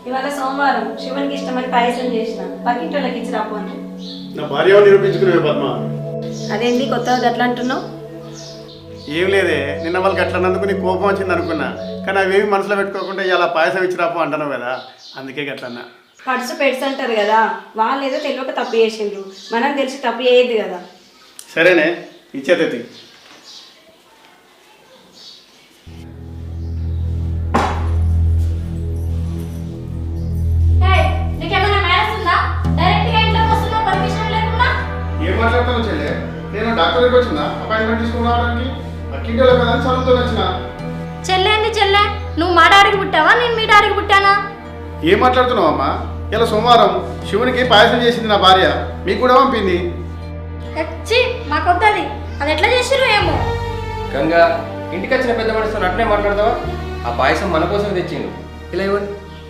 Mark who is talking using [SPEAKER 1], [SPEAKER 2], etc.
[SPEAKER 1] ఇవాళ సోమవారం శివునికి ఇష్టమని పాయసం చేసిన పక్కింటి వాళ్ళకి ఇచ్చి రాపు అంటే
[SPEAKER 2] నా భార్య నిరూపించుకునే పద్మ.
[SPEAKER 1] అదేంటి కొత్తగా అట్లా అంటున్నావు?
[SPEAKER 2] ఏం లేదే, నిన్న వాళ్ళకి అట్లా అన్నందుకు నీకు కోపం వచ్చింది అనుకున్నా, కానీ అవేమి మనసులో పెట్టుకోకుండా ఇలా పాయసం ఇచ్చి రాపు అంటున్నావు కదా, అందుకే గట్లన్నా.
[SPEAKER 1] పడుసు పెట్స్ అంటారు కదా, వాళ్ళు ఏదో తెలియక తప్పు చేసిండ్రు, మనం తెలిసి తప్పు చేయొద్దు కదా.
[SPEAKER 2] సరేనే, ఇచ్చేది. ఏం మాట్లాడతాను చెల్లె, నేను డాక్టర్ దగ్గరికి వచ్చిన అపాయింట్మెంట్ తీసుకుని రావడానికి అక్కింటిలో కదా అని చదువుతో వచ్చిన.
[SPEAKER 3] చెల్లెండి చెల్లె, నువ్వు మా డాడీకి పుట్టావా నేను మీ డాడీకి పుట్టానా?
[SPEAKER 2] ఏం మాట్లాడుతున్నావు అమ్మా? ఇలా సోమవారం శివునికి పాయసం చేసింది నా భార్య, మీకు కూడా పంపింది.
[SPEAKER 3] వచ్చి మాకొద్దది, అది ఎట్లా చేసిరు ఏమో.
[SPEAKER 4] గంగా, ఇంటికి వచ్చిన పెద్ద మనిషితో అట్నే మాట్లాడతావా? ఆ పాయసం మన కోసం తెచ్చిండు, ఇలా ఇవ్వండి.